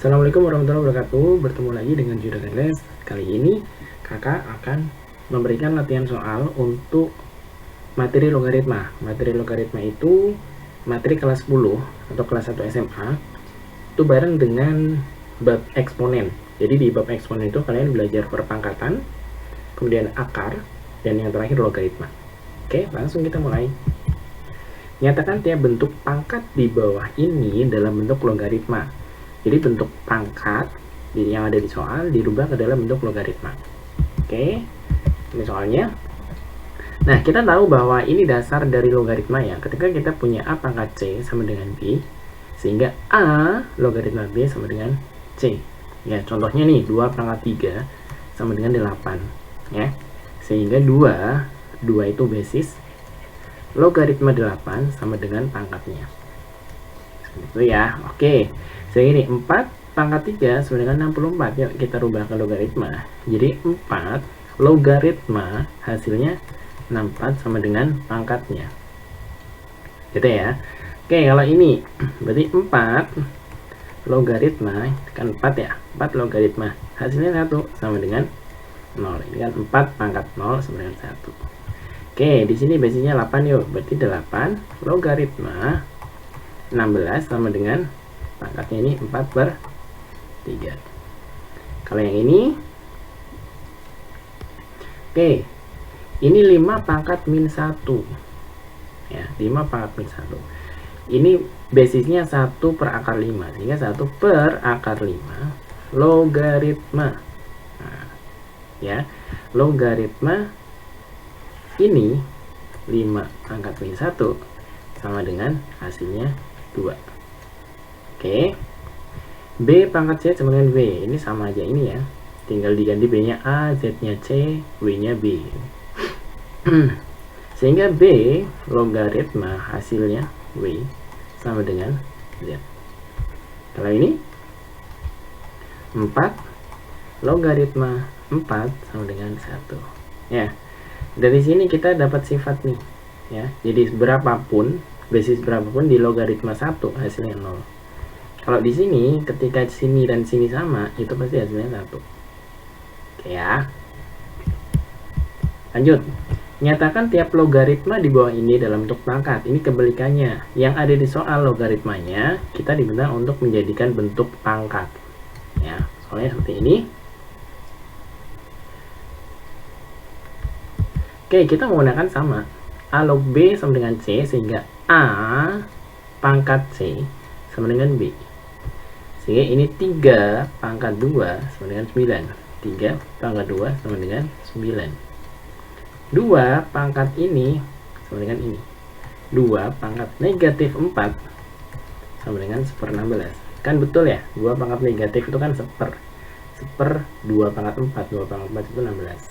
Assalamualaikum warahmatullahi wabarakatuh. Bertemu lagi dengan Juragan Les. Kali ini kakak akan memberikan latihan soal untuk materi logaritma. Materi logaritma itu materi kelas 10 atau kelas 1 SMA. Itu bareng dengan bab eksponen. Jadi di bab eksponen itu kalian belajar perpangkatan, kemudian akar, dan yang terakhir logaritma. Oke, langsung kita mulai. Nyatakan tiap bentuk pangkat di bawah ini dalam bentuk logaritma. Jadi bentuk pangkat yang ada di soal dirubah ke dalam bentuk logaritma. Oke, ini soalnya. Nah, kita tahu bahwa ini dasar dari logaritma ya. Ketika kita punya A pangkat C sama dengan B, sehingga A logaritma B sama dengan C. Ya, contohnya nih, 2 pangkat 3 sama dengan 8. Ya, sehingga 2 itu basis logaritma 8 sama dengan pangkatnya. Seperti itu ya. Oke. Sehingga ini 4 pangkat 3 sama dengan 64. Yuk kita rubah ke logaritma. Jadi 4 logaritma hasilnya 64 sama dengan pangkatnya. Gitu ya. Oke, kalau ini berarti 4 logaritma kan 4 ya. 4 logaritma hasilnya 1 sama dengan 0. Ini kan 4 pangkat 0 sama dengan 1. Oke, di sini basisnya 8 yuk. Berarti 8 logaritma 16 sama dengan pangkatnya ini 4/3. Kalau yang ini, oke, ini 5 pangkat min 1 ya, 5 pangkat min 1. Ini basisnya 1 per akar 5, sehingga 1 per akar 5 logaritma. Nah, ya, logaritma ini 5 pangkat min 1 sama dengan hasilnya 2. Oke, B pangkat C sama dengan B. Ini sama aja ini ya. Tinggal diganti B-nya A, Z-nya C, W-nya B. Sehingga B logaritma hasilnya W sama dengan Z. Kalau ini 4 logaritma 4 sama dengan 1. Ya, dari sini kita dapat sifat nih. Ya, jadi berapapun, basis berapapun di logaritma 1 hasilnya 0. Kalau di sini, ketika sini dan sini sama, itu pasti hasilnya 1. Oke ya. Lanjut. Nyatakan tiap logaritma di bawah ini dalam bentuk pangkat. Ini kebalikannya. Yang ada di soal logaritmanya, kita diminta untuk menjadikan bentuk pangkat. Ya, soalnya seperti ini. Oke, kita menggunakan sama. A log B sama dengan C, sehingga A pangkat C sama dengan B. Sehingga ini 3 pangkat 2 sama dengan 9. 3 pangkat 2 sama dengan 9. 2 pangkat ini sama dengan ini. 2 pangkat negatif 4 sama dengan 1/16. Kan betul ya? 2 pangkat negatif itu kan 1/1. 2 pangkat 4. 2 pangkat 4 itu 16.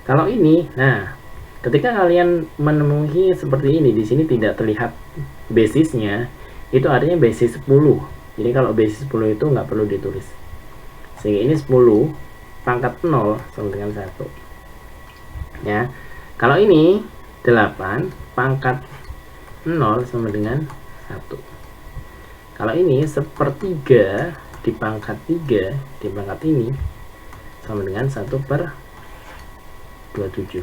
Kalau ini, nah, ketika kalian menemui seperti ini, di sini tidak terlihat basisnya, itu artinya basis 10. Jadi kalau basis 10 itu nggak perlu ditulis. Sehingga ini 10 pangkat 0 sama dengan 1. Ya. Kalau ini 8 pangkat 0 sama dengan 1. Kalau ini 1/3 di pangkat 3 di pangkat ini sama dengan 1/27.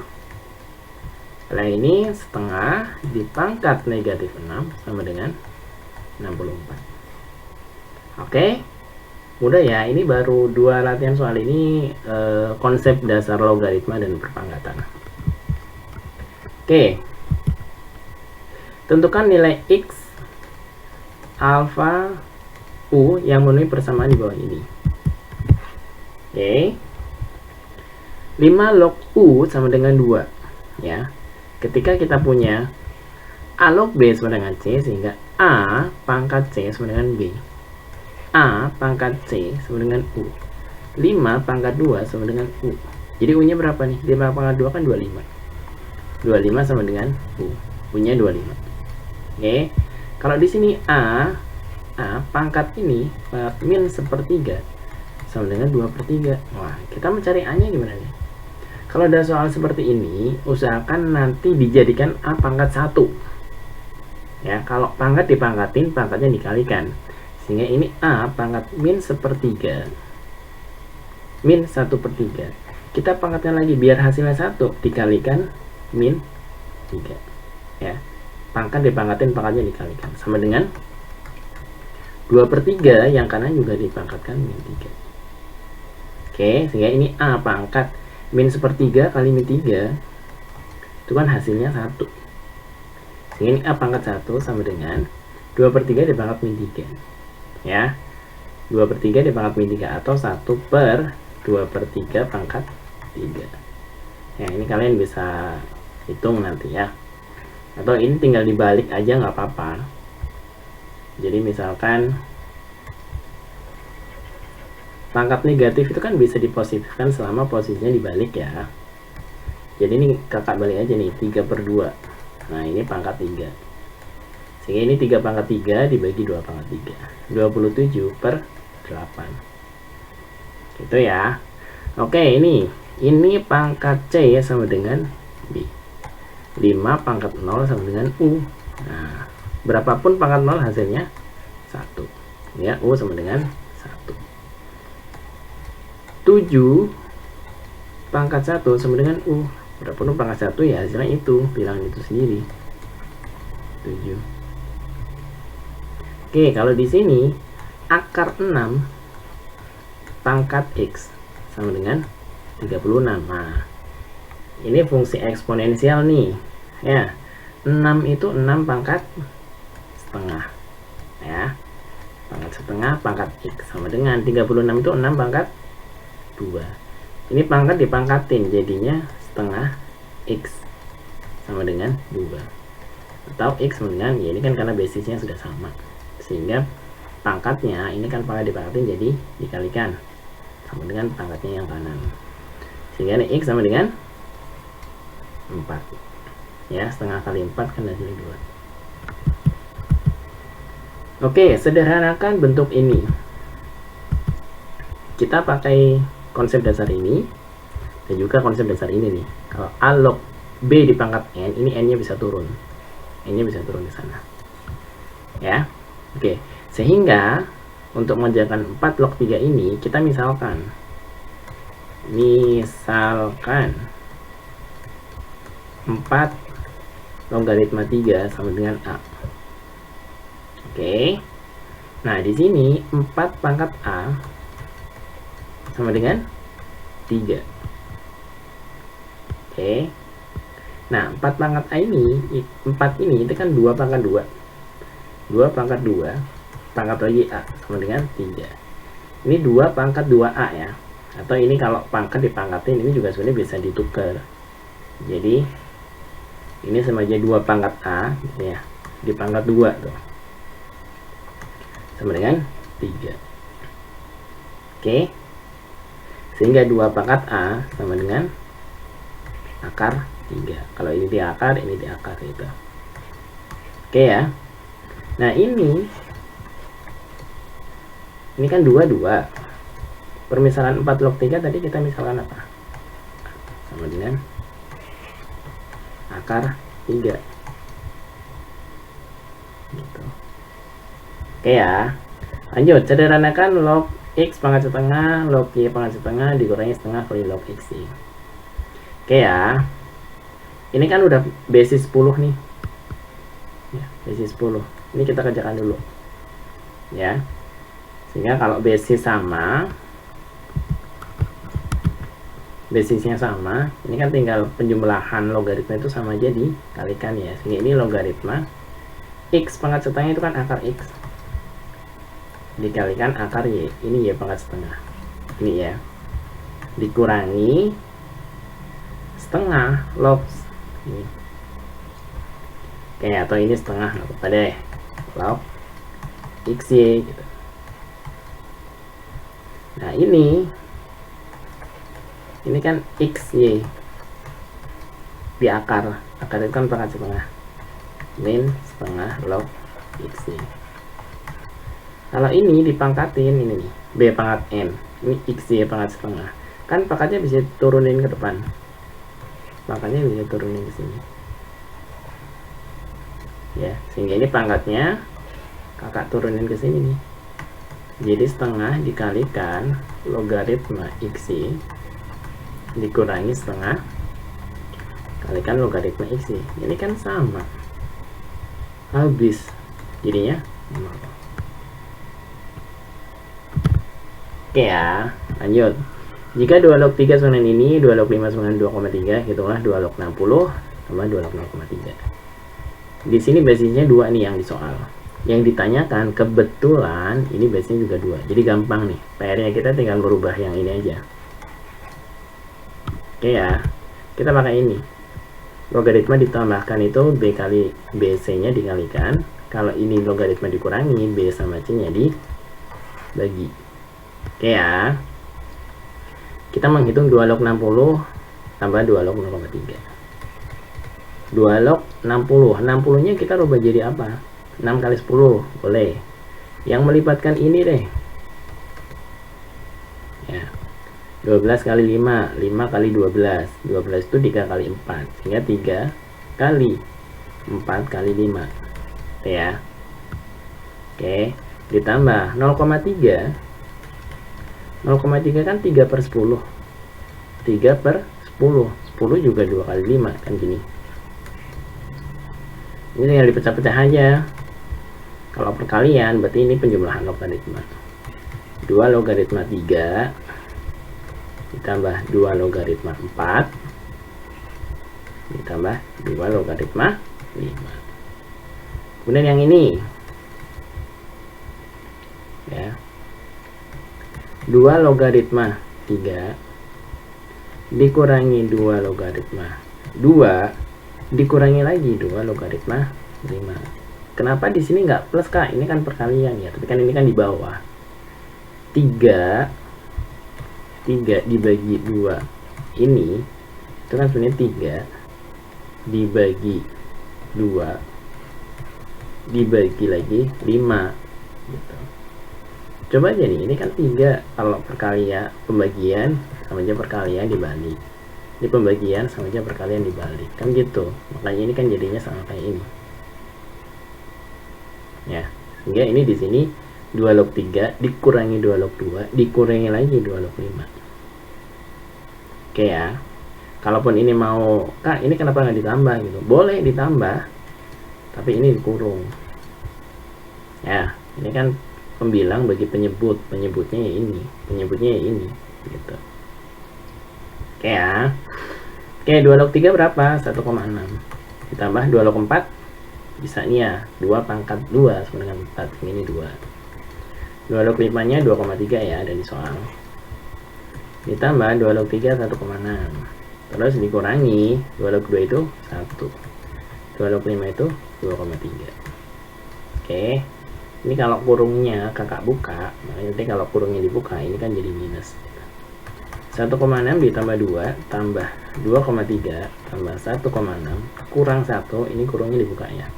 Kalau ini setengah di pangkat negatif 6 sama dengan 64. Oke, mudah ya. Ini baru 2 latihan soal ini, konsep dasar logaritma dan perpangkatan. Oke, tentukan nilai X alfa U yang memenuhi persamaan di bawah ini. Oke, 5 log U sama dengan 2 ya. Ketika kita punya A log B sama dengan C, sehingga A pangkat C sama dengan B. A pangkat C sama dengan U. 5 pangkat 2 sama dengan U. Jadi U-nya berapa nih? 5 pangkat 2 kan 25. 25 sama dengan U. U-nya 25. Oke. Kalau di sini A pangkat ini min 1/3 sama dengan 2/3. Wah, kita mencari A-nya gimana nih? Kalau ada soal seperti ini, usahakan nanti dijadikan A pangkat 1. Ya, kalau pangkat dipangkatin, pangkatnya dikalikan. Sehingga ini A pangkat min 1/3 min 1/3. Kita pangkatkan lagi biar hasilnya 1 dikalikan min 3 ya. Pangkat dipangkatin, pangkatnya dikalikan sama dengan 2/3, yang kanan juga dipangkatkan min 3. Oke, sehingga ini A pangkat min 1/3 kali min 3 itu kan hasilnya 1. Sehingga ini A pangkat 1 sama dengan 2/3 dipangkat min 3 ya. 2/3 dipangkat min 3 atau 1/2/3 pangkat 3 ya. Ini kalian bisa hitung nanti ya, atau ini tinggal dibalik aja nggak apa-apa. Jadi misalkan pangkat negatif itu kan bisa dipositifkan selama posisinya dibalik ya. Jadi ini kakak balik aja nih, 3/2. Nah ini pangkat 3, sehingga ini 3 pangkat 3 dibagi 2 pangkat 3, 27/8 gitu ya. Oke, ini pangkat C ya sama dengan B. 5 pangkat 0 sama dengan U. Nah, berapapun pangkat 0 hasilnya 1 ya. U sama dengan 1. 7 pangkat 1 sama dengan U. Berapapun pangkat 1 ya hasilnya itu, bilangan itu sendiri 7. Oke, kalau di sini akar 6 pangkat X sama dengan 36. Nah, ini fungsi eksponensial nih ya. 6 itu 6 pangkat setengah ya. Pangkat setengah pangkat X sama dengan 36 itu 6 pangkat 2. Ini pangkat dipangkatin jadinya setengah X sama dengan 2, atau X sama dengan, ya ini kan karena basisnya sudah sama, sehingga pangkatnya ini kan pangkat dipangkatin jadi dikalikan sama dengan pangkatnya yang kanan, sehingga ini X sama dengan 4 ya. Setengah kali 4 kan hasilnya 2. Oke, sederhanakan bentuk ini. Kita pakai konsep dasar ini dan juga konsep dasar ini nih. Kalau A log B dipangkat N, ini N nya bisa turun, N nya bisa turun di sana ya. Oke, sehingga untuk mengerjakan 4 log 3 ini, kita misalkan 4 logaritma 3 sama dengan A. Oke, nah di sini 4 pangkat A sama dengan 3. Oke, nah 4 pangkat A ini, 4 ini itu kan 2 pangkat 2, 2 pangkat 2 pangkat lagi A sama dengan 3. Ini 2 pangkat 2A ya, atau ini kalau pangkat dipangkatin ini juga sebenarnya bisa ditukar. Jadi ini sama aja 2 pangkat A gitu ya, dipangkat 2 tuh sama dengan 3. Oke, sehingga 2 pangkat A sama dengan akar 3. Kalau ini di akar, ini di akar gitu. Oke ya. Nah ini kan 2 permisalan 4 log 3 tadi kita misalkan apa? Sama dengan akar 3 gitu. Oke ya, lanjut. Sederhanakan log X pangkat setengah log Y pangkat setengah dikurangi setengah kali log X Y. Oke ya, ini kan udah basis 10 nih ya, basis 10. Ini kita kerjakan dulu ya, sehingga kalau basis sama, basisnya sama, ini kan tinggal penjumlahan logaritma itu sama aja dikalikan ya. Sehingga ini logaritma X pangkat setengah itu kan akar X dikalikan akar Y, ini Y pangkat setengah, ini ya, dikurangi setengah log ini. Oke, atau ini setengah nggak apa-apa deh, log XY gitu. Nah ini kan XY di akar itu kan pangkat setengah, min setengah log XY. Kalau ini dipangkatin, ini nih B pangkat N, ini XY pangkat setengah, kan pangkatnya bisa turunin ke depan, pangkatnya bisa turunin ke sini ya, sehingga ini pangkatnya kakak turunin ke sini nih Jadi setengah dikalikan logaritma X dikurangi setengah kalikan logaritma X. Ini kan sama. Habis. Jadinya 0. Oke ya, lanjut. Jika 2 log 3 sama ini, 2 log 5 sama 2,3, hitunglah 2 log 60 tambah 2 log 0,3. Di sini basisnya 2 nih yang di soal. Yang ditanyakan kebetulan ini basisnya juga 2. Jadi gampang nih. PR-nya kita tinggal merubah yang ini aja. Oke ya. Kita pakai ini. Logaritma ditambahkan itu B kali BC-nya dikalikan. Kalau ini logaritma dikurangi, B sama C-nya dibagi. Oke ya. Kita menghitung 2 log 60 tambah 2 log 0,3. 2 log 60. 60-nya kita rubah jadi apa? 6 kali 10. Boleh. Yang melibatkan ini deh. Ya. 12 kali 5. 5 kali 12. 12 itu 3 kali 4. Sehingga 3 kali 4 kali 5. Oke ya. Oke. Ditambah 0,3. 0,3 kan 3 per 10. 3 per 10. 10 juga 2 kali 5. Kan gini. Ini tinggal dipecah-pecah aja. Kalau perkalian berarti ini penjumlahan logaritma. 2 logaritma 3 ditambah 2 logaritma 4 ditambah 2 logaritma 5. Kemudian yang ini ya, 2 logaritma 3 dikurangi 2 logaritma 2 dikurangi lagi 2 logaritma 5. Kenapa di sini nggak plus kak? Ini kan perkalian ya, tapi kan ini kan di bawah. 3 dibagi 2 ini itu kan sebenarnya 3 dibagi 2 dibagi lagi 5 gitu. Coba aja nih, ini kan 3 kalau perkalian pembagian sama aja perkalian dibalik. Di pembagian sama aja perkalian dibalik. Kan gitu. Makanya ini kan jadinya sama kayak ini. Ya, sehingga ini di sini 2 log 3 dikurangi 2 log 2 dikurangi lagi 2 log 5. Oke ya. Kalaupun ini mau, kak ini kenapa nggak ditambah gitu? Boleh ditambah, tapi ini dikurung. Ya, ini kan pembilang bagi penyebut, penyebutnya ini gitu. Oke ya. Oke, 2 log 3 berapa? 1,6 ditambah 2 log 4 bisa nih ya, 2 pangkat 2 sama dengan 4. Ini 2 log 5 nya 2,3 ya, ada di soal. Ditambah 2 log 3 1,6. Terus dikurangi 2 log 2 itu 1. 2 log 5 itu 2,3. Oke. Ini kalau kurungnya kakak buka, nanti kalau kurungnya dibuka ini kan jadi minus. 1,6 ditambah 2 tambah 2,3 tambah 1,6 kurang 1, ini kurungnya dibuka ya.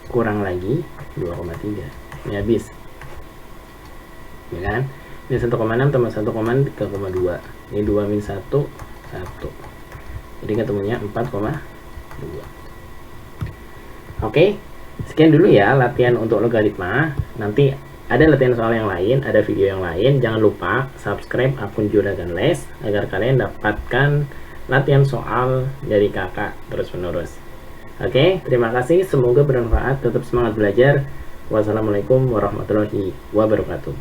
Kurang lagi 2,3. Ini habis. Ya kan? Ini 1,6 tambah 1,3,2. Ini 2 min 1 1. Jadi ketemunya 4,2. Oke. Sekian dulu ya latihan untuk logaritma. Nanti ada latihan soal yang lain, ada video yang lain. Jangan lupa subscribe akun Juragan Les agar kalian dapatkan latihan soal dari kakak terus-menerus. Oke, terima kasih. Semoga bermanfaat. Tetap semangat belajar. Wassalamualaikum warahmatullahi wabarakatuh.